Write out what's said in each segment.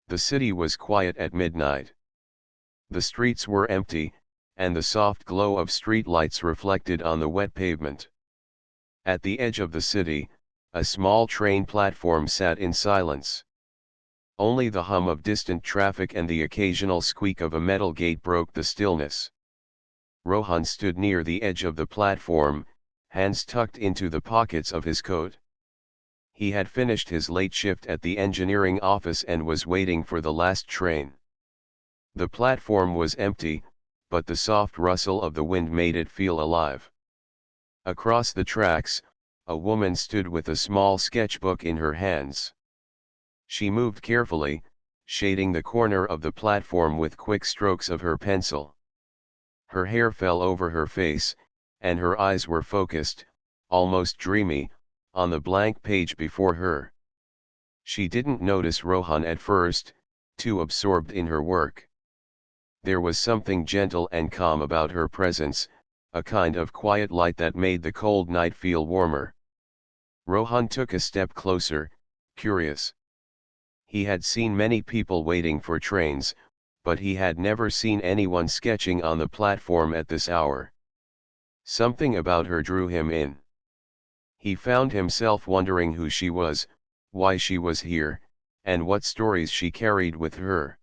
The city was quiet at midnight. The streets were empty, and the soft glow of street lights reflected on the wet pavement. At the edge of the city, a small train platform sat in silence. Only the hum of distant traffic and the occasional squeak of a metal gate broke the stillness. Rohan stood near the edge of the platform, hands tucked into the pockets of his coat. He had finished his late shift at the engineering office and was waiting for the last train. The platform was empty, but the soft rustle of the wind made it feel alive. Across the tracks, a woman stood with a small sketchbook in her hands. She moved carefully, shading the corner of the platform with quick strokes of her pencil. Her hair fell over her face, and her eyes were focused, almost dreamy, on the blank page before her. She didn't notice Rohan at first, too absorbed in her work. There was something gentle and calm about her presence, a kind of quiet light that made the cold night feel warmer. Rohan took a step closer, curious. He had seen many people waiting for trains, but he had never seen anyone sketching on the platform at this hour. Something about her drew him in. He found himself wondering who she was, why she was here, and what stories she carried with her.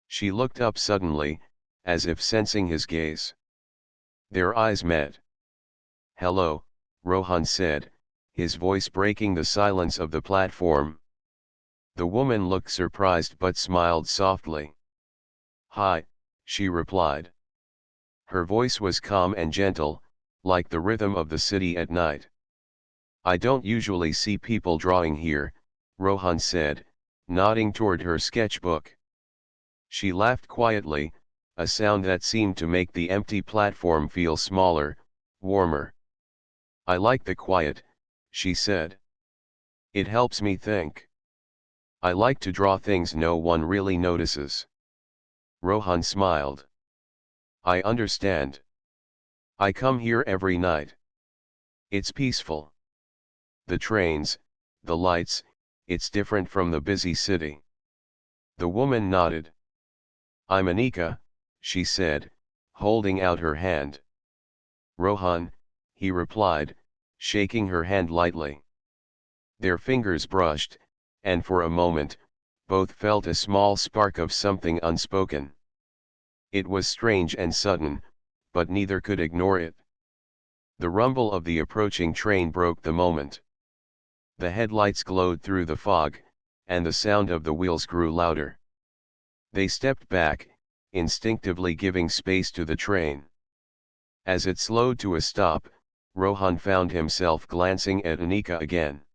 She looked up suddenly, as if sensing his gaze. Their eyes met. "Hello," Rohan said, his voice breaking the silence of the platform. The woman looked surprised but smiled softly. "Hi," she replied. Her voice was calm and gentle, like the rhythm of the city at night. "I don't usually see people drawing here," Rohan said, nodding toward her sketchbook. She laughed quietly, a sound that seemed to make the empty platform feel smaller, warmer. "I like the quiet," she said. "It helps me think. I like to draw things no one really notices." Rohan smiled. "I understand. I come here every night. It's peaceful. The trains, the lights, it's different from the busy city." The woman nodded. "I'm Anika," she said, holding out her hand. "Rohan," he replied, shaking her hand lightly. Their fingers brushed, and for a moment, both felt a small spark of something unspoken. It was strange and sudden, but neither could ignore it. The rumble of the approaching train broke the moment. The headlights glowed through the fog, and the sound of the wheels grew louder. They stepped back, instinctively giving space to the train. As it slowed to a stop, Rohan found himself glancing at Anika again.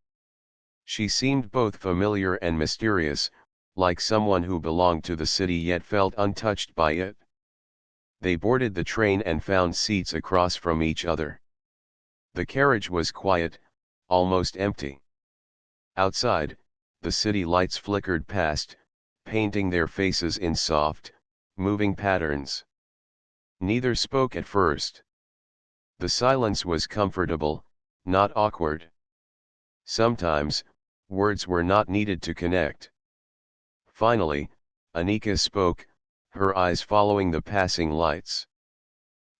She seemed both familiar and mysterious, like someone who belonged to the city yet felt untouched by it. They boarded the train and found seats across from each other. The carriage was quiet, almost empty. Outside, the city lights flickered past, painting their faces in soft, moving patterns. Neither spoke at first. The silence was comfortable, not awkward. Sometimes, words were not needed to connect. Finally, Anika spoke, her eyes following the passing lights.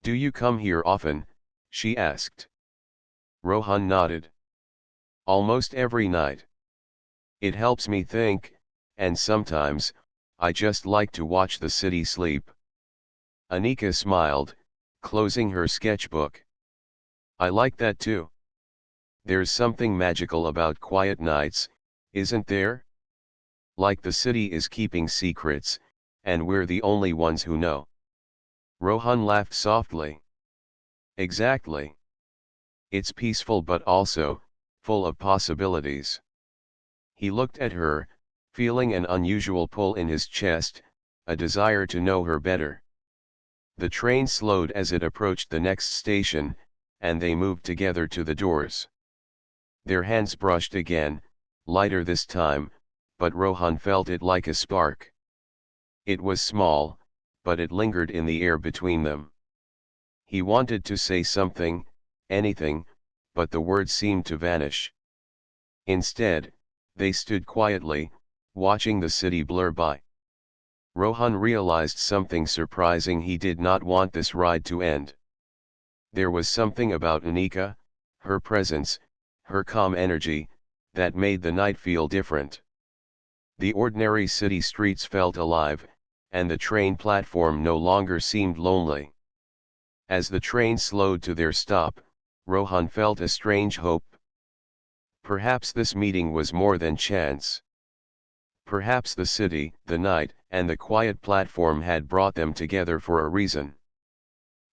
"Do you come here often?" she asked. Rohan nodded. "Almost every night. It helps me think, and sometimes, I just like to watch the city sleep." Anika smiled, closing her sketchbook. "I like that too. There's something magical about quiet nights, isn't there? Like the city is keeping secrets, and we're the only ones who know." Rohan laughed softly. "Exactly. It's peaceful but also, full of possibilities." He looked at her, feeling an unusual pull in his chest, a desire to know her better. The train slowed as it approached the next station, and they moved together to the doors. Their hands brushed again, lighter this time, but Rohan felt it like a spark. It was small, but it lingered in the air between them. He wanted to say something, anything, but the words seemed to vanish. Instead, they stood quietly, watching the city blur by. Rohan realized something surprising: he did not want this ride to end. There was something about Anika, her presence, her calm energy, that made the night feel different. The ordinary city streets felt alive, and the train platform no longer seemed lonely. As the train slowed to their stop, Rohan felt a strange hope. Perhaps this meeting was more than chance. Perhaps the city, the night, and the quiet platform had brought them together for a reason.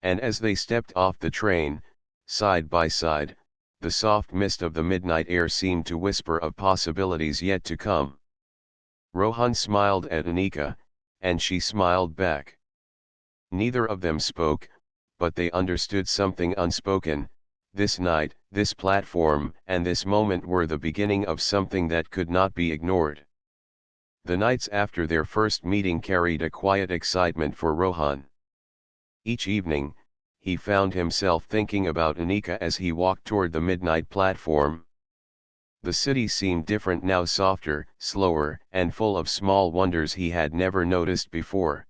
And as they stepped off the train, side by side, the soft mist of the midnight air seemed to whisper of possibilities yet to come. Rohan smiled at Anika, and she smiled back. Neither of them spoke, but they understood something unspoken. This night, this platform, and this moment were the beginning of something that could not be ignored. The nights after their first meeting carried a quiet excitement for Rohan. Each evening, he found himself thinking about Anika as he walked toward the midnight platform. The city seemed different now, softer, slower, and full of small wonders he had never noticed before.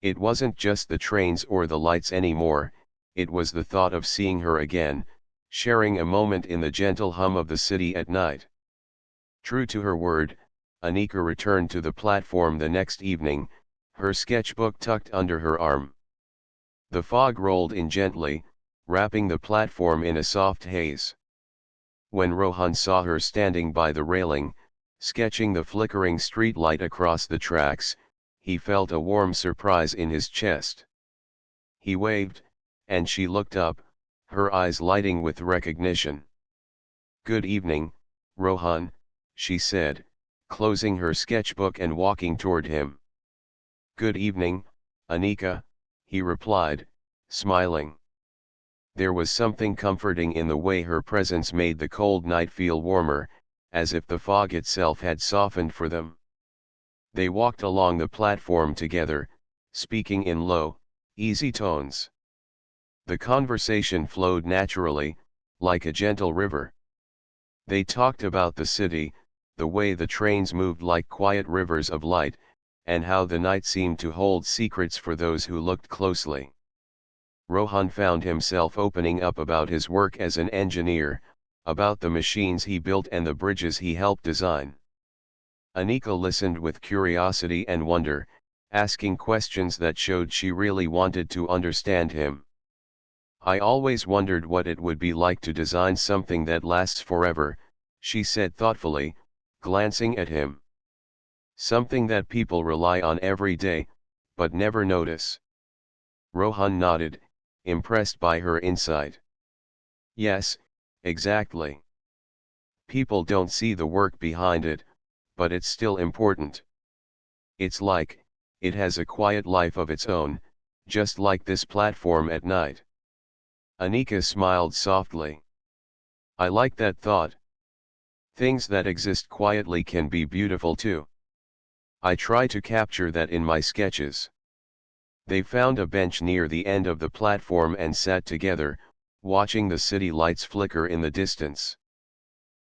It wasn't just the trains or the lights anymore, it was the thought of seeing her again, sharing a moment in the gentle hum of the city at night. True to her word, Anika returned to the platform the next evening, her sketchbook tucked under her arm. The fog rolled in gently, wrapping the platform in a soft haze. When Rohan saw her standing by the railing, sketching the flickering street light across the tracks, he felt a warm surprise in his chest. He waved, and she looked up, her eyes lighting with recognition. "Good evening, Rohan," she said, closing her sketchbook and walking toward him. "Good evening, Anika," he replied, smiling. There was something comforting in the way her presence made the cold night feel warmer, as if the fog itself had softened for them. They walked along the platform together, speaking in low, easy tones. The conversation flowed naturally, like a gentle river. They talked about the city, the way the trains moved like quiet rivers of light, and how the night seemed to hold secrets for those who looked closely. Rohan found himself opening up about his work as an engineer, about the machines he built and the bridges he helped design. Anika listened with curiosity and wonder, asking questions that showed she really wanted to understand him. "I always wondered what it would be like to design something that lasts forever," she said thoughtfully, glancing at him. "Something that people rely on every day, but never notice." Rohan nodded, impressed by her insight. "Yes, exactly. People don't see the work behind it, but it's still important. It's like, it has a quiet life of its own, just like this platform at night." Anika smiled softly. "I like that thought. Things that exist quietly can be beautiful too. I try to capture that in my sketches." They found a bench near the end of the platform and sat together, watching the city lights flicker in the distance.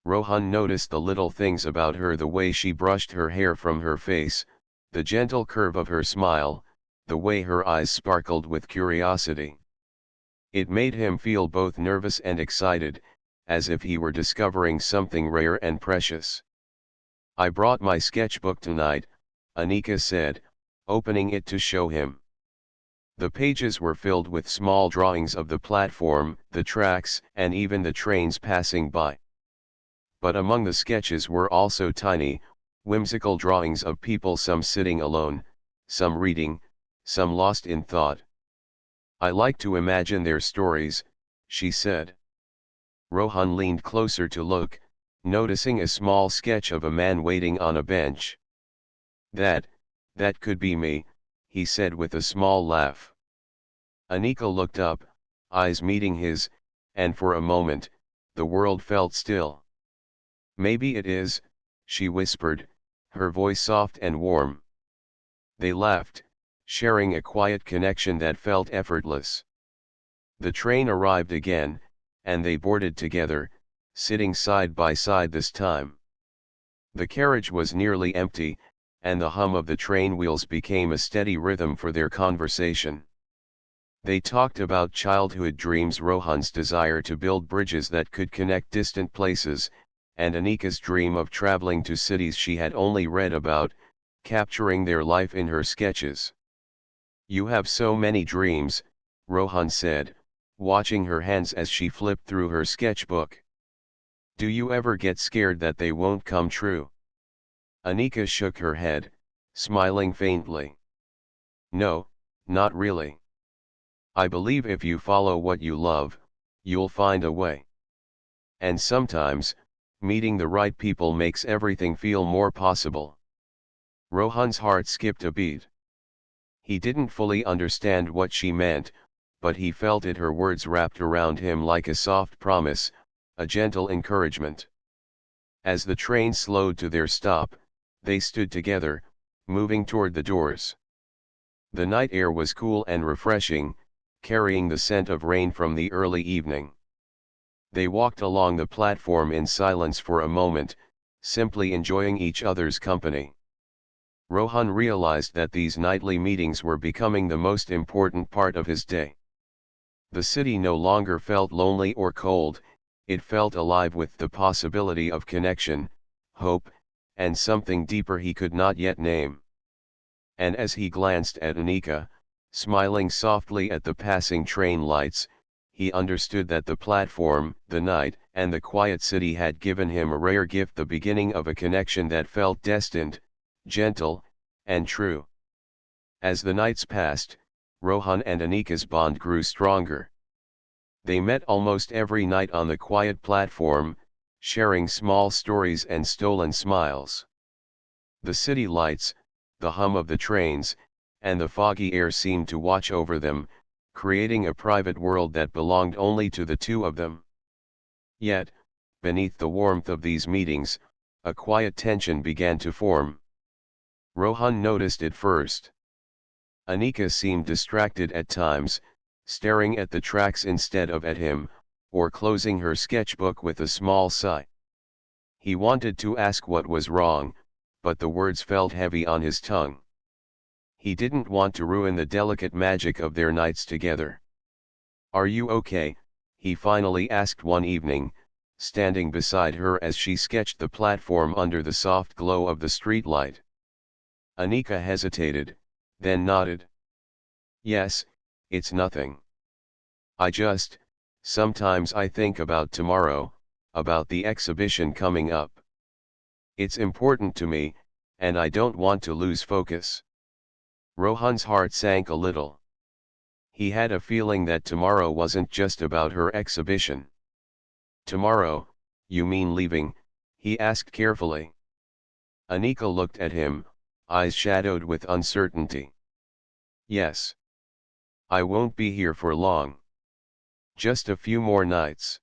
Rohan noticed the little things about her: the way she brushed her hair from her face, the gentle curve of her smile, the way her eyes sparkled with curiosity. It made him feel both nervous and excited, as if he were discovering something rare and precious. "I brought my sketchbook tonight," Anika said, opening it to show him. The pages were filled with small drawings of the platform, the tracks, and even the trains passing by. But among the sketches were also tiny, whimsical drawings of people, some sitting alone, some reading, some lost in thought. "I like to imagine their stories," she said. Rohan leaned closer to look, noticing a small sketch of a man waiting on a bench. That could be me," he said with a small laugh. Anika looked up, eyes meeting his, and for a moment, the world felt still. "Maybe it is," she whispered, her voice soft and warm. They laughed, sharing a quiet connection that felt effortless. The train arrived again, and they boarded together, sitting side by side this time. The carriage was nearly empty, and the hum of the train wheels became a steady rhythm for their conversation. They talked about childhood dreams, Rohan's desire to build bridges that could connect distant places, and Anika's dream of traveling to cities she had only read about, capturing their life in her sketches. "You have so many dreams," Rohan said, watching her hands as she flipped through her sketchbook. "Do you ever get scared that they won't come true?" Anika shook her head, smiling faintly. "No, not really. I believe if you follow what you love, you'll find a way. And sometimes, meeting the right people makes everything feel more possible." Rohan's heart skipped a beat. He didn't fully understand what she meant, but he felt it, her words wrapped around him like a soft promise, a gentle encouragement. As the train slowed to their stop, they stood together, moving toward the doors. The night air was cool and refreshing, carrying the scent of rain from the early evening. They walked along the platform in silence for a moment, simply enjoying each other's company. Rohan realized that these nightly meetings were becoming the most important part of his day. The city no longer felt lonely or cold, it felt alive with the possibility of connection, hope, and something deeper he could not yet name. And as he glanced at Anika, smiling softly at the passing train lights, he understood that the platform, the night, and the quiet city had given him a rare gift, the beginning of a connection that felt destined, gentle, and true. As the nights passed, Rohan and Anika's bond grew stronger. They met almost every night on the quiet platform, sharing small stories and stolen smiles. The city lights, the hum of the trains, and the foggy air seemed to watch over them, creating a private world that belonged only to the two of them. Yet, beneath the warmth of these meetings, a quiet tension began to form. Rohan noticed it first. Anika seemed distracted at times, staring at the tracks instead of at him, or closing her sketchbook with a small sigh. He wanted to ask what was wrong, but the words felt heavy on his tongue. He didn't want to ruin the delicate magic of their nights together. "Are you okay?" he finally asked one evening, standing beside her as she sketched the platform under the soft glow of the streetlight. Anika hesitated, then nodded. "Yes, it's nothing. Sometimes I think about tomorrow, about the exhibition coming up. It's important to me, and I don't want to lose focus." Rohan's heart sank a little. He had a feeling that tomorrow wasn't just about her exhibition. "Tomorrow, you mean leaving?" he asked carefully. Anika looked at him, eyes shadowed with uncertainty. "Yes. I won't be here for long. Just a few more nights.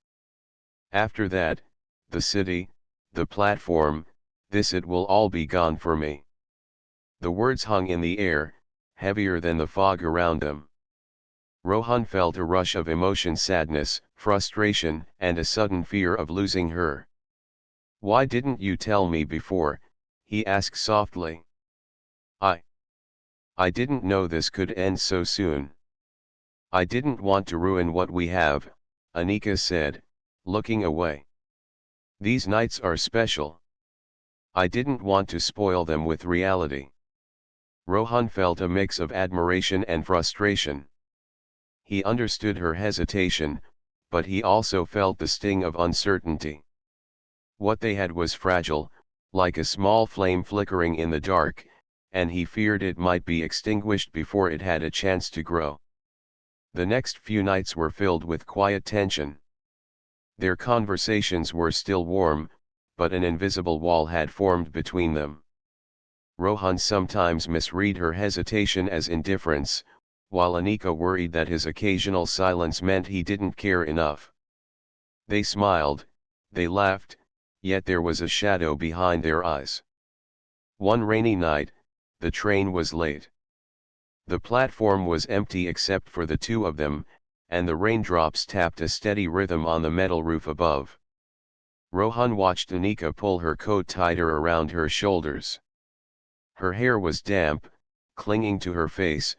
After that, the city, the platform, it will all be gone for me." The words hung in the air, heavier than the fog around them. Rohan felt a rush of emotion, sadness, frustration, and a sudden fear of losing her. "Why didn't you tell me before?" he asked softly. I I didn't know this could end so soon. I didn't want to ruin what we have," Anika said, looking away. "These nights are special. I didn't want to spoil them with reality." Rohan felt a mix of admiration and frustration. He understood her hesitation, but he also felt the sting of uncertainty. What they had was fragile, like a small flame flickering in the dark, and he feared it might be extinguished before it had a chance to grow. The next few nights were filled with quiet tension. Their conversations were still warm, but an invisible wall had formed between them. Rohan sometimes misread her hesitation as indifference, while Anika worried that his occasional silence meant he didn't care enough. They smiled, they laughed, yet there was a shadow behind their eyes. One rainy night, the train was late. The platform was empty except for the two of them, and the raindrops tapped a steady rhythm on the metal roof above. Rohan watched Anika pull her coat tighter around her shoulders. Her hair was damp, clinging to her face,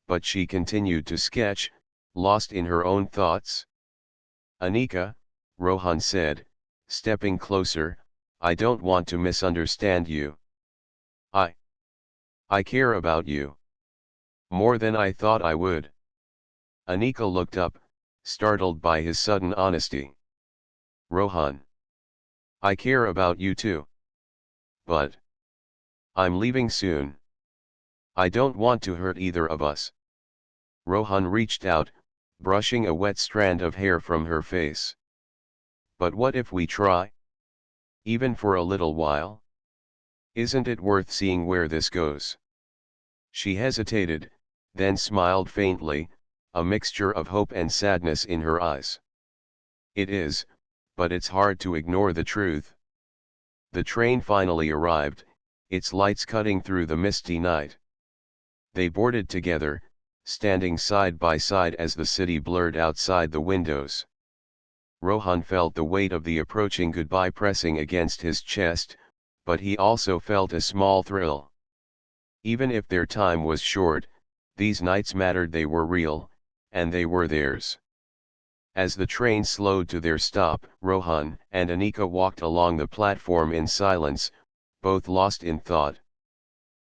but she continued to sketch, lost in her own thoughts. Anika, Rohan said, stepping closer, I don't want to misunderstand you. I care about you. More than I thought I would. Anika looked up, startled by his sudden honesty. Rohan. I care about you too. But I'm leaving soon. I don't want to hurt either of us. Rohan reached out, brushing a wet strand of hair from her face. But what if we try? Even for a little while? Isn't it worth seeing where this goes? She hesitated, then smiled faintly, a mixture of hope and sadness in her eyes. It is, but it's hard to ignore the truth. The train finally arrived, its lights cutting through the misty night. They boarded together, standing side by side as the city blurred outside the windows. Rohan felt the weight of the approaching goodbye pressing against his chest, but he also felt a small thrill. Even if their time was short, these nights mattered, they were real, and they were theirs. As the train slowed to their stop, Rohan and Anika walked along the platform in silence, both lost in thought.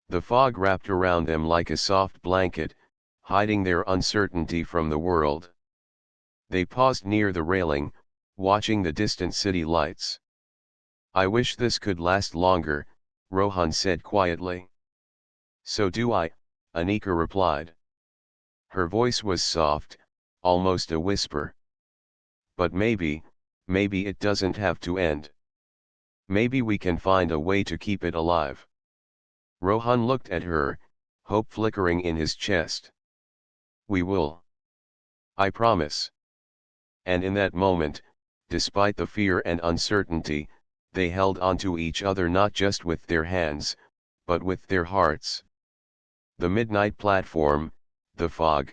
The fog wrapped around them like a soft blanket, hiding their uncertainty from the world. They paused near the railing, watching the distant city lights. I wish this could last longer, Rohan said quietly. So do I, Anika replied. Her voice was soft, almost a whisper. But maybe it doesn't have to end. Maybe we can find a way to keep it alive. Rohan looked at her, hope flickering in his chest. We will. I promise. And in that moment, despite the fear and uncertainty, they held onto each other not just with their hands, but with their hearts. The midnight platform, the fog,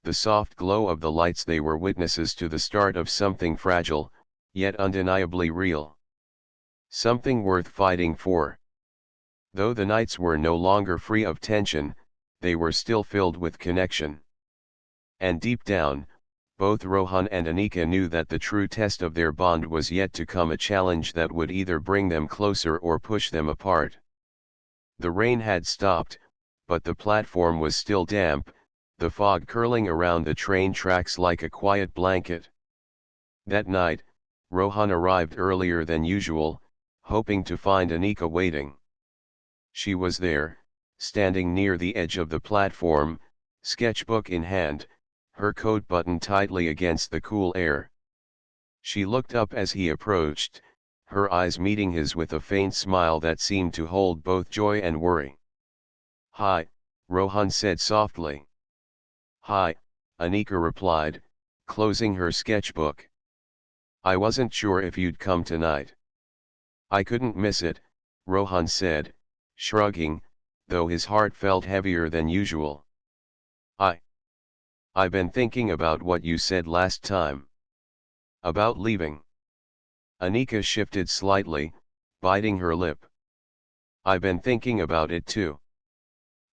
the soft glow of the lights, they were witnesses to the start of something fragile, yet undeniably real. Something worth fighting for. Though the nights were no longer free of tension, they were still filled with connection. And deep down, both Rohan and Anika knew that the true test of their bond was yet to come, a challenge that would either bring them closer or push them apart. The rain had stopped, but the platform was still damp, the fog curling around the train tracks like a quiet blanket. That night, Rohan arrived earlier than usual, hoping to find Anika waiting. She was there, standing near the edge of the platform, sketchbook in hand, her coat buttoned tightly against the cool air. She looked up as he approached, her eyes meeting his with a faint smile that seemed to hold both joy and worry. Hi, Rohan said softly. Hi, Anika replied, closing her sketchbook. I wasn't sure if you'd come tonight. I couldn't miss it, Rohan said, shrugging, though his heart felt heavier than usual. I've been thinking about what you said last time. About leaving. Anika shifted slightly, biting her lip. I've been thinking about it too.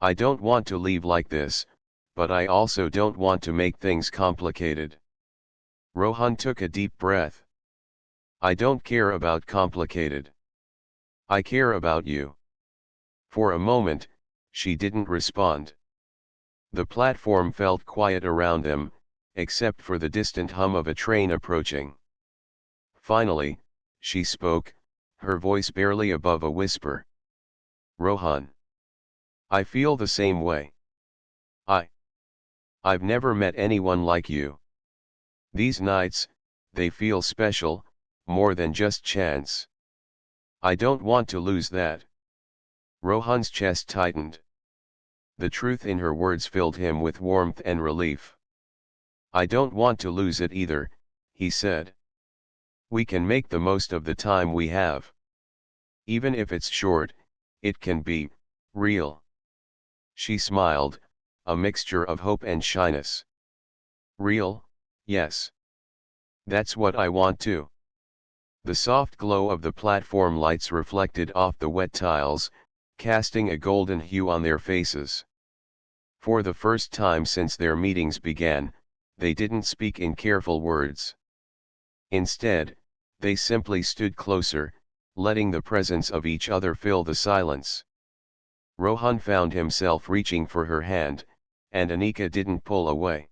I don't want to leave like this, but I also don't want to make things complicated. Rohan took a deep breath. I don't care about complicated. I care about you. For a moment, she didn't respond. The platform felt quiet around them, except for the distant hum of a train approaching. Finally, she spoke, her voice barely above a whisper. Rohan. I feel the same way. I've never met anyone like you. These nights, they feel special, more than just chance. I don't want to lose that. Rohan's chest tightened. The truth in her words filled him with warmth and relief. I don't want to lose it either, he said. We can make the most of the time we have. Even if it's short, it can be real. She smiled, a mixture of hope and shyness. Real, yes. That's what I want too. The soft glow of the platform lights reflected off the wet tiles, casting a golden hue on their faces. For the first time since their meetings began, they didn't speak in careful words. Instead, they simply stood closer, letting the presence of each other fill the silence. Rohan found himself reaching for her hand, and Anika didn't pull away.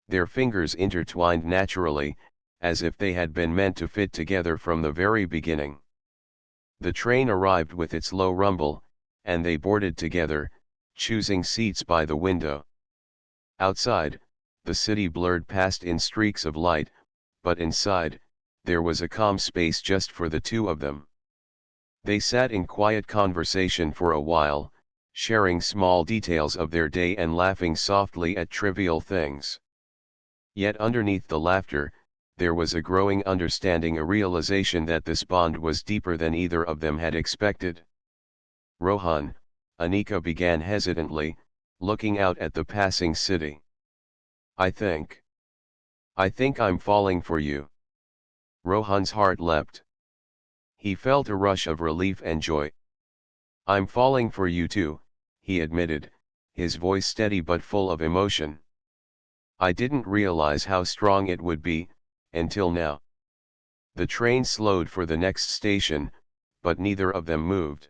Their fingers intertwined naturally, as if they had been meant to fit together from the very beginning. The train arrived with its low rumble, and they boarded together, choosing seats by the window. Outside, the city blurred past in streaks of light, but inside, there was a calm space just for the two of them. They sat in quiet conversation for a while, sharing small details of their day and laughing softly at trivial things. Yet underneath the laughter, there was a growing understanding, a realization that this bond was deeper than either of them had expected. Rohan, Anika began hesitantly, looking out at the passing city. I think I'm falling for you. Rohan's heart leapt. He felt a rush of relief and joy. I'm falling for you too, he admitted, his voice steady but full of emotion. I didn't realize how strong it would be, until now. The train slowed for the next station, but neither of them moved.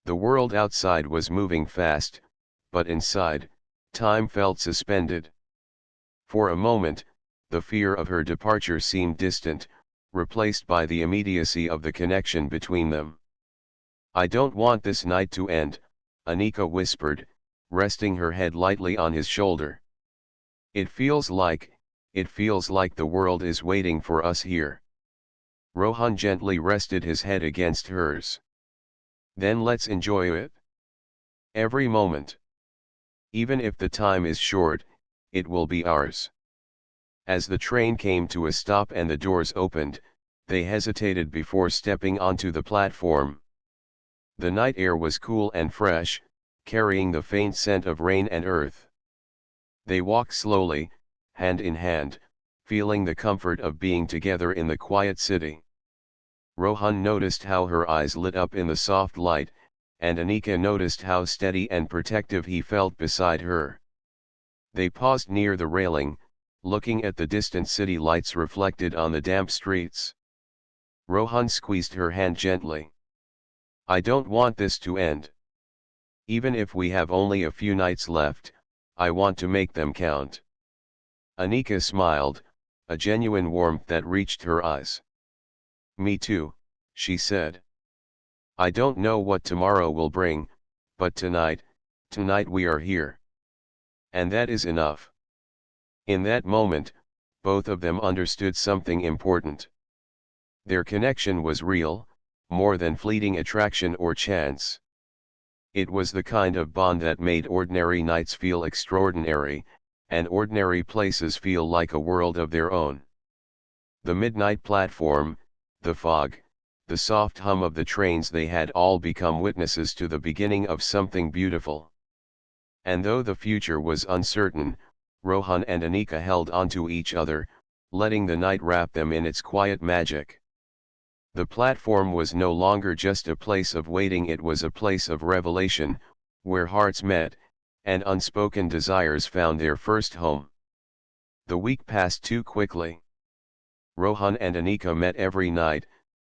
The world outside was moving fast, but inside, time felt suspended. For a moment, the fear of her departure seemed distant, replaced by the immediacy of the connection between them. I don't want this night to end, Anika whispered, resting her head lightly on his shoulder. It feels like the world is waiting for us here. Rohan gently rested his head against hers. Then let's enjoy it. Every moment. Even if the time is short, it will be ours. As the train came to a stop and the doors opened, they hesitated before stepping onto the platform. The night air was cool and fresh, carrying the faint scent of rain and earth. They walked slowly, hand in hand, feeling the comfort of being together in the quiet city. Rohan noticed how her eyes lit up in the soft light, and Anika noticed how steady and protective he felt beside her. They paused near the railing, looking at the distant city lights reflected on the damp streets. Rohan squeezed her hand gently. I don't want this to end. Even if we have only a few nights left, I want to make them count. Anika smiled, a genuine warmth that reached her eyes. Me too, she said. I don't know what tomorrow will bring, but tonight we are here. And that is enough. In that moment, both of them understood something important. Their connection was real, more than fleeting attraction or chance. It was the kind of bond that made ordinary nights feel extraordinary, and ordinary places feel like a world of their own. The midnight platform, the fog, the soft hum of the trains, they had all become witnesses to the beginning of something beautiful. And though the future was uncertain, Rohan and Anika held onto each other, letting the night wrap them in its quiet magic. The platform was no longer just a place of waiting, it was a place of revelation, where hearts met, and unspoken desires found their first home. The week passed too quickly. Rohan and Anika met every night,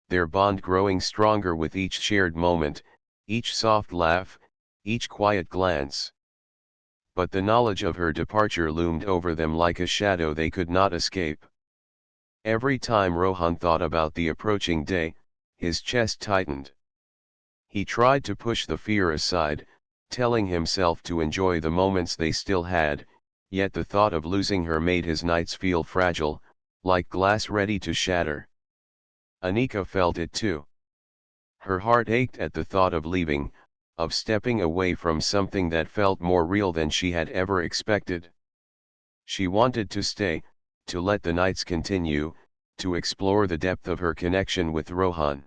their bond growing stronger with each shared moment, each soft laugh, each quiet glance. But the knowledge of her departure loomed over them like a shadow they could not escape. Every time Rohan thought about the approaching day, his chest tightened. He tried to push the fear aside, telling himself to enjoy the moments they still had, yet the thought of losing her made his nights feel fragile, like glass ready to shatter. Anika felt it too. Her heart ached at the thought of leaving, of stepping away from something that felt more real than she had ever expected. She wanted to stay, to let the nights continue, to explore the depth of her connection with Rohan.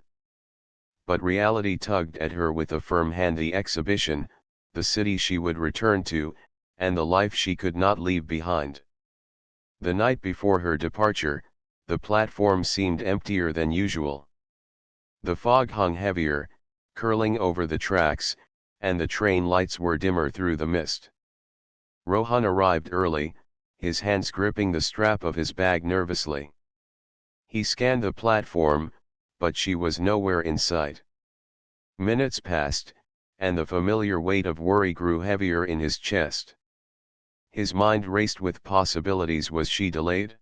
But reality tugged at her with a firm hand. The exhibition, the city she would return to, and the life she could not leave behind. The night before her departure, the platform seemed emptier than usual. The fog hung heavier, curling over the tracks, and the train lights were dimmer through the mist. Rohan arrived early, his hands gripping the strap of his bag nervously. He scanned the platform, but she was nowhere in sight. Minutes passed, and the familiar weight of worry grew heavier in his chest. His mind raced with possibilities. Was she delayed?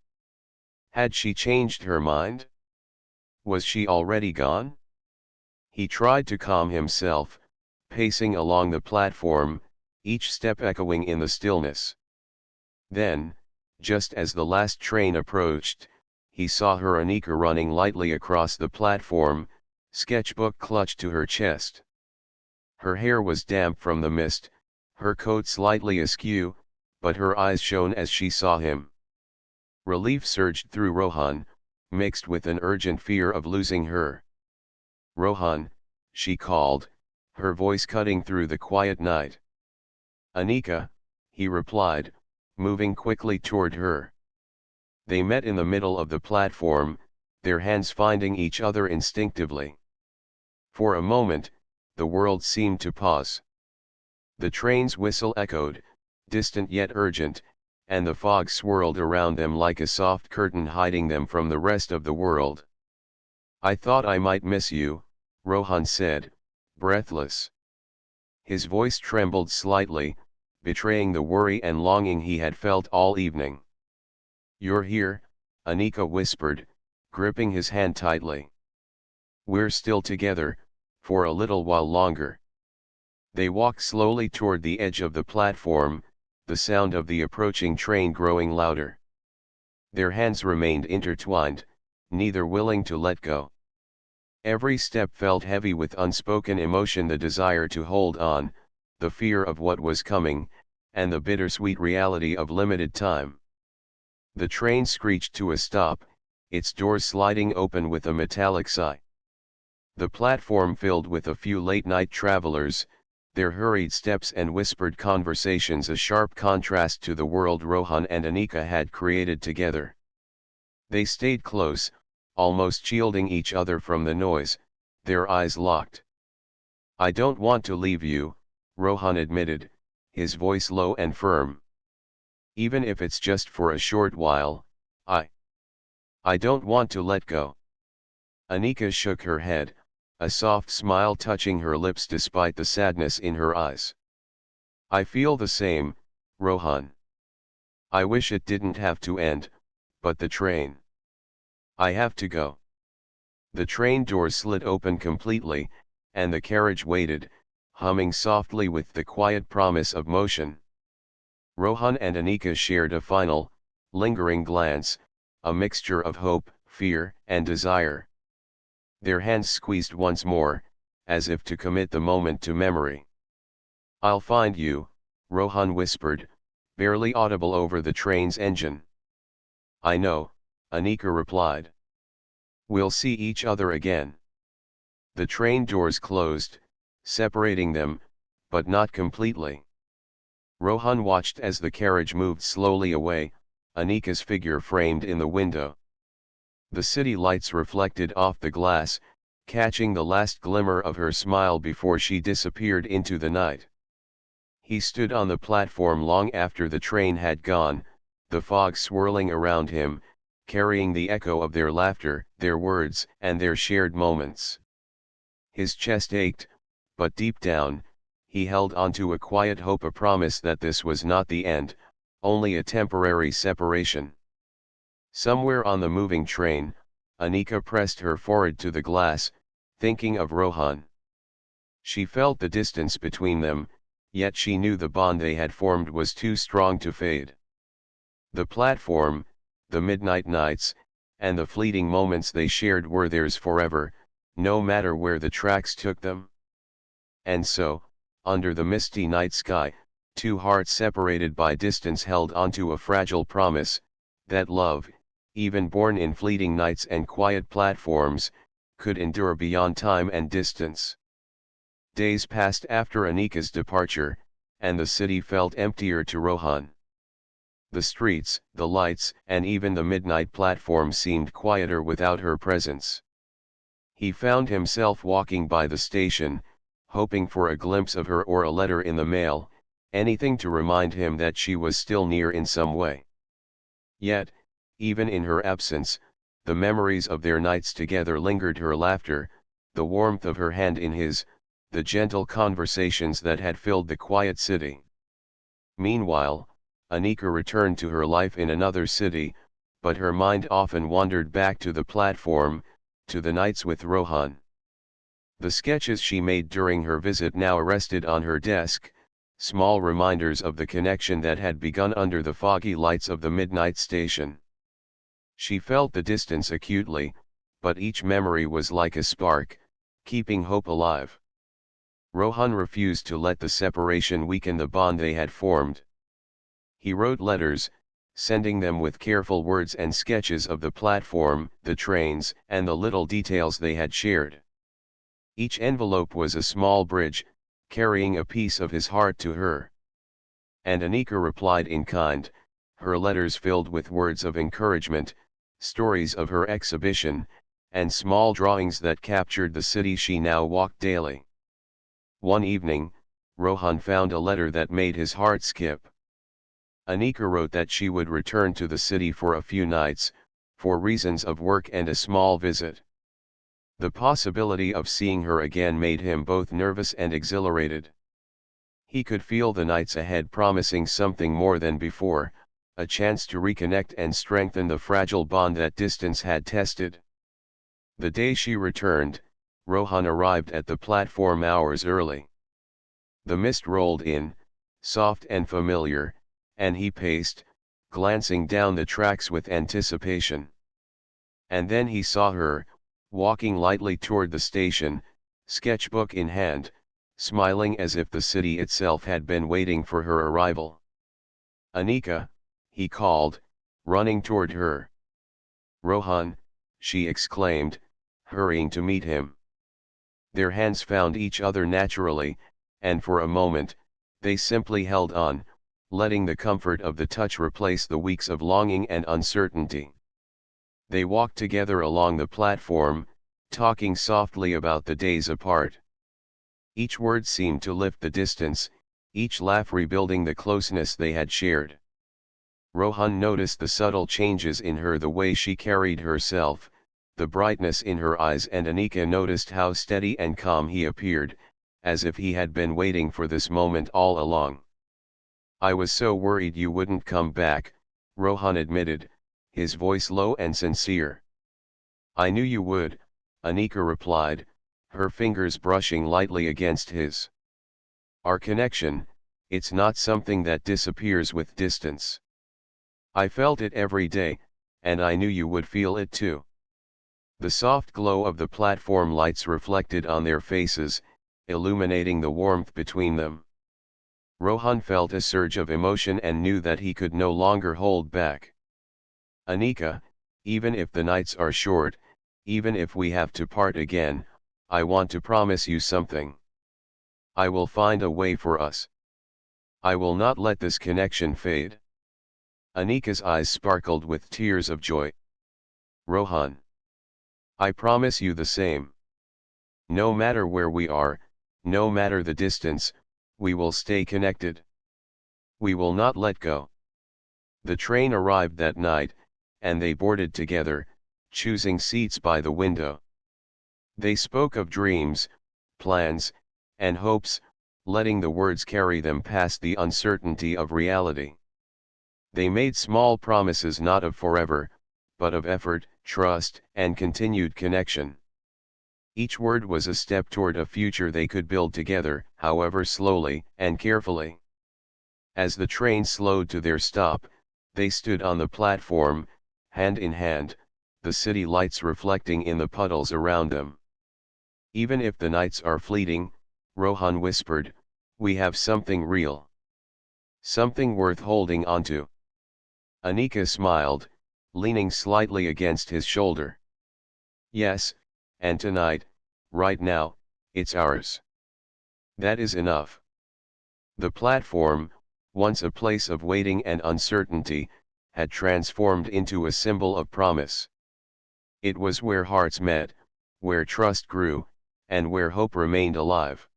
Had she changed her mind? Was she already gone? He tried to calm himself, pacing along the platform, each step echoing in the stillness. Then, just as the last train approached, he saw her Anika running lightly across the platform, sketchbook clutched to her chest. Her hair was damp from the mist, her coat slightly askew, but her eyes shone as she saw him. Relief surged through Rohan, mixed with an urgent fear of losing her. "Rohan," she called, her voice cutting through the quiet night. "Anika," he replied, moving quickly toward her. They met in the middle of the platform, their hands finding each other instinctively. For a moment, the world seemed to pause. The train's whistle echoed, distant yet urgent, and the fog swirled around them like a soft curtain hiding them from the rest of the world. "I thought I might miss you," Rohan said, breathless. His voice trembled slightly, betraying the worry and longing he had felt all evening. "You're here," Anika whispered, gripping his hand tightly. "We're still together, for a little while longer." They walked slowly toward the edge of the platform, the sound of the approaching train growing louder. Their hands remained intertwined, neither willing to let go. Every step felt heavy with unspoken emotion, the desire to hold on, the fear of what was coming, and the bittersweet reality of limited time. The train screeched to a stop, its doors sliding open with a metallic sigh. The platform filled with a few late-night travelers, their hurried steps and whispered conversations a sharp contrast to the world Rohan and Anika had created together. They stayed close, almost shielding each other from the noise, their eyes locked. "I don't want to leave you," Rohan admitted, his voice low and firm. "Even if it's just for a short while, I don't want to let go." Anika shook her head, a soft smile touching her lips despite the sadness in her eyes. "I feel the same, Rohan. I wish it didn't have to end, but the train. I have to go." The train doors slid open completely, and the carriage waited, humming softly with the quiet promise of motion. Rohan and Anika shared a final, lingering glance, a mixture of hope, fear, and desire. Their hands squeezed once more, as if to commit the moment to memory. "I'll find you," Rohan whispered, barely audible over the train's engine. "I know," Anika replied. "We'll see each other again." The train doors closed, separating them, but not completely. Rohan watched as the carriage moved slowly away, Anika's figure framed in the window. The city lights reflected off the glass, catching the last glimmer of her smile before she disappeared into the night. He stood on the platform long after the train had gone, the fog swirling around him, carrying the echo of their laughter, their words, and their shared moments. His chest ached, but deep down, he held onto a quiet hope, a promise that this was not the end, only a temporary separation. Somewhere on the moving train, Anika pressed her forehead to the glass, thinking of Rohan. She felt the distance between them, yet she knew the bond they had formed was too strong to fade. The platform, the midnight nights, and the fleeting moments they shared were theirs forever, no matter where the tracks took them. And so, under the misty night sky, two hearts separated by distance held onto a fragile promise, that love, even born in fleeting nights and quiet platforms, could endure beyond time and distance. Days passed after Anika's departure, and the city felt emptier to Rohan. The streets, the lights, and even the midnight platform seemed quieter without her presence. He found himself walking by the station, hoping for a glimpse of her or a letter in the mail, anything to remind him that she was still near in some way. Yet, even in her absence, the memories of their nights together lingered, her laughter, the warmth of her hand in his, the gentle conversations that had filled the quiet city. Meanwhile, Anika returned to her life in another city, but her mind often wandered back to the platform, to the nights with Rohan. The sketches she made during her visit now rested on her desk, small reminders of the connection that had begun under the foggy lights of the midnight station. She felt the distance acutely, but each memory was like a spark, keeping hope alive. Rohan refused to let the separation weaken the bond they had formed. He wrote letters, sending them with careful words and sketches of the platform, the trains, and the little details they had shared. Each envelope was a small bridge, carrying a piece of his heart to her. And Anika replied in kind, her letters filled with words of encouragement, stories of her exhibition, and small drawings that captured the city she now walked daily. One evening, Rohan found a letter that made his heart skip. Anika wrote that she would return to the city for a few nights, for reasons of work and a small visit. The possibility of seeing her again made him both nervous and exhilarated. He could feel the nights ahead promising something more than before, a chance to reconnect and strengthen the fragile bond that distance had tested. The day she returned, Rohan arrived at the platform hours early. The mist rolled in, soft and familiar, and he paced, glancing down the tracks with anticipation. And then he saw her, walking lightly toward the station, sketchbook in hand, smiling as if the city itself had been waiting for her arrival. "Anika," he called, running toward her. "Rohan," she exclaimed, hurrying to meet him. Their hands found each other naturally, and for a moment, they simply held on, letting the comfort of the touch replace the weeks of longing and uncertainty. They walked together along the platform, talking softly about the days apart. Each word seemed to lift the distance, each laugh rebuilding the closeness they had shared. Rohan noticed the subtle changes in her, the way she carried herself, the brightness in her eyes, and Anika noticed how steady and calm he appeared, as if he had been waiting for this moment all along. "I was so worried you wouldn't come back," Rohan admitted, his voice low and sincere. "I knew you would," Anika replied, her fingers brushing lightly against his. "Our connection, it's not something that disappears with distance. I felt it every day, and I knew you would feel it too." The soft glow of the platform lights reflected on their faces, illuminating the warmth between them. Rohan felt a surge of emotion and knew that he could no longer hold back. "Anika, even if the nights are short, even if we have to part again, I want to promise you something. I will find a way for us. I will not let this connection fade." Anika's eyes sparkled with tears of joy. "Rohan, I promise you the same. No matter where we are, no matter the distance, we will stay connected. We will not let go." The train arrived that night, and they boarded together, choosing seats by the window. They spoke of dreams, plans, and hopes, letting the words carry them past the uncertainty of reality. They made small promises, not of forever, but of effort, trust, and continued connection. Each word was a step toward a future they could build together, however slowly and carefully. As the train slowed to their stop, they stood on the platform, hand in hand, the city lights reflecting in the puddles around them. "Even if the nights are fleeting," Rohan whispered, "we have something real. Something worth holding onto." Anika smiled, leaning slightly against his shoulder. "Yes, and tonight, right now, it's ours. That is enough." The platform, once a place of waiting and uncertainty, had transformed into a symbol of promise. It was where hearts met, where trust grew, and where hope remained alive.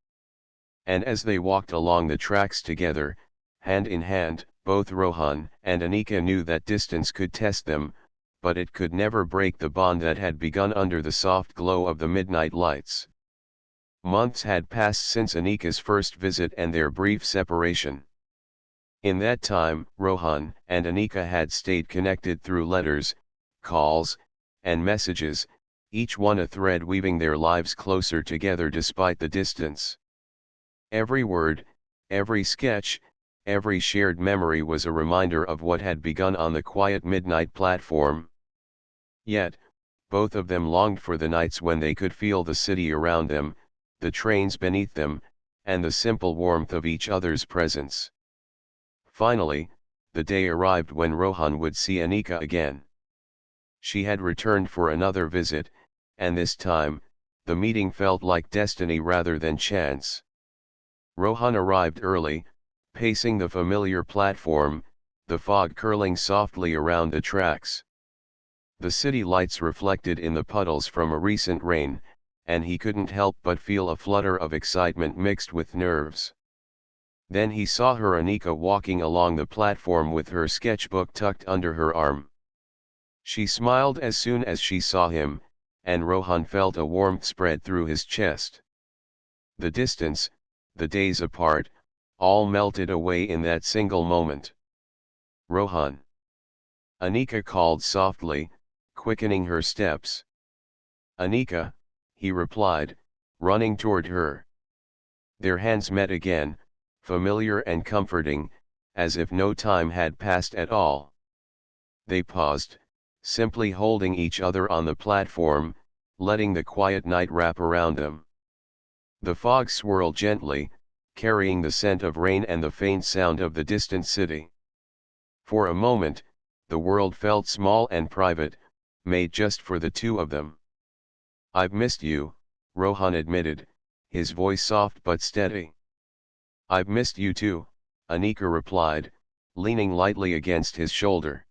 And as they walked along the tracks together, hand in hand, both Rohan and Anika knew that distance could test them, but it could never break the bond that had begun under the soft glow of the midnight lights. Months had passed since Anika's first visit and their brief separation. In that time, Rohan and Anika had stayed connected through letters, calls, and messages, each one a thread weaving their lives closer together despite the distance. Every word, every sketch, every shared memory was a reminder of what had begun on the quiet midnight platform. Yet, both of them longed for the nights when they could feel the city around them, the trains beneath them, and the simple warmth of each other's presence. Finally, the day arrived when Rohan would see Anika again. She had returned for another visit, and this time, the meeting felt like destiny rather than chance. Rohan arrived early, pacing the familiar platform, the fog curling softly around the tracks. The city lights reflected in the puddles from a recent rain, and he couldn't help but feel a flutter of excitement mixed with nerves. Then he saw her Anika walking along the platform with her sketchbook tucked under her arm. She smiled as soon as she saw him, and Rohan felt a warmth spread through his chest. The distance, the days apart, all melted away in that single moment. Rohan. Anika called softly, quickening her steps. Anika, he replied, running toward her. Their hands met again, familiar and comforting, as if no time had passed at all. They paused, simply holding each other on the platform, letting the quiet night wrap around them. The fog swirled gently, carrying the scent of rain and the faint sound of the distant city. For a moment, the world felt small and private, made just for the two of them. "I've missed you," Rohan admitted, his voice soft but steady. "I've missed you too," Anika replied, leaning lightly against his shoulder.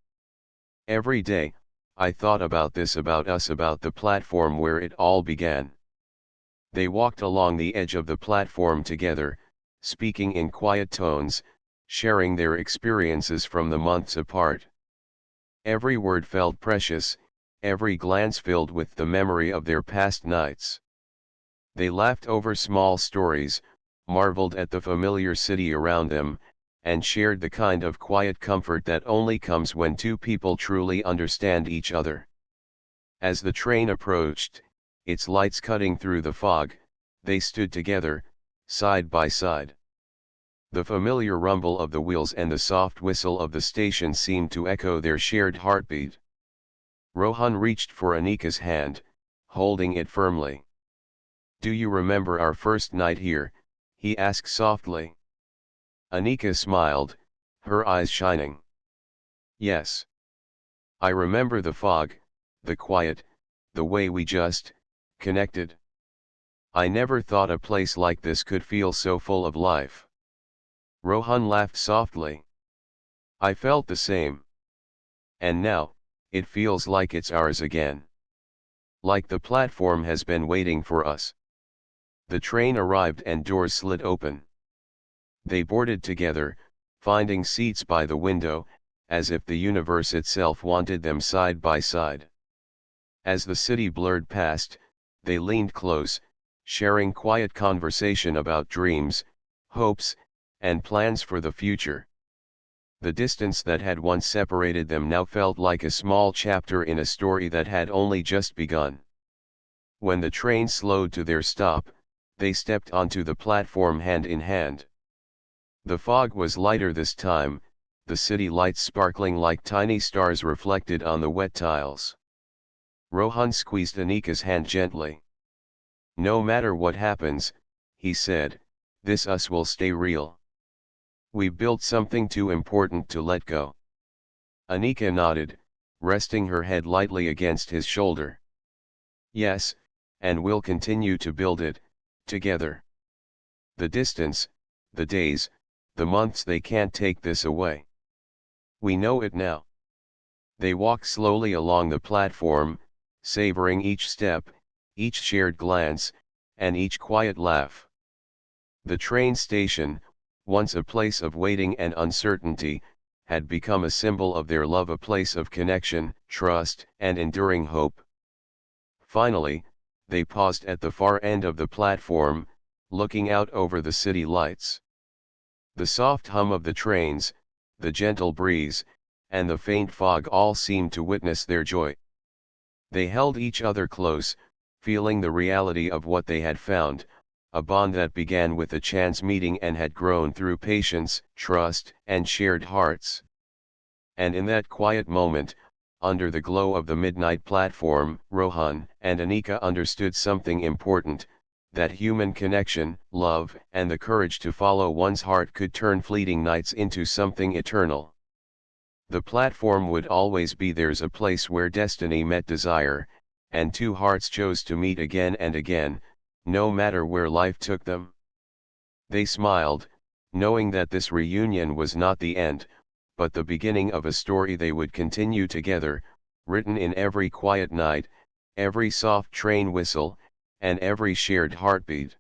"Every day, I thought about this, about us, about the platform where it all began." They walked along the edge of the platform together, speaking in quiet tones, sharing their experiences from the months apart. Every word felt precious, every glance filled with the memory of their past nights. They laughed over small stories, marveled at the familiar city around them, and shared the kind of quiet comfort that only comes when two people truly understand each other. As the train approached, its lights cutting through the fog, they stood together, side by side. The familiar rumble of the wheels and the soft whistle of the station seemed to echo their shared heartbeat. Rohan reached for Anika's hand, holding it firmly. "Do you remember our first night here?" he asked softly. Anika smiled, her eyes shining. "Yes. I remember the fog, the quiet, the way we just connected. I never thought a place like this could feel so full of life." Rohan laughed softly. "I felt the same. And now, it feels like it's ours again. Like the platform has been waiting for us." The train arrived and doors slid open. They boarded together, finding seats by the window, as if the universe itself wanted them side by side. As the city blurred past, they leaned close, sharing quiet conversation about dreams, hopes, and plans for the future. The distance that had once separated them now felt like a small chapter in a story that had only just begun. When the train slowed to their stop, they stepped onto the platform hand in hand. The fog was lighter this time, the city lights sparkling like tiny stars reflected on the wet tiles. Rohan squeezed Anika's hand gently. "No matter what happens," he said, "this us will stay real. We've built something too important to let go." Anika nodded, resting her head lightly against his shoulder. "Yes, and we'll continue to build it, together. The distance, the days, the months they can't take this away. We know it now. They walk slowly along the platform, savoring each step, each shared glance, and each quiet laugh. The train station, once a place of waiting and uncertainty, had become a symbol of their love, a place of connection, trust, and enduring hope. Finally, they paused at the far end of the platform, looking out over the city lights. The soft hum of the trains, the gentle breeze, and the faint fog all seemed to witness their joy. They held each other close, feeling the reality of what they had found, a bond that began with a chance meeting and had grown through patience, trust, and shared hearts. And in that quiet moment, under the glow of the midnight platform, Rohan and Anika understood something important, that human connection, love, and the courage to follow one's heart could turn fleeting nights into something eternal. The platform would always be theirs, a place where destiny met desire, and two hearts chose to meet again and again, no matter where life took them. They smiled, knowing that this reunion was not the end, but the beginning of a story they would continue together, written in every quiet night, every soft train whistle, and every shared heartbeat.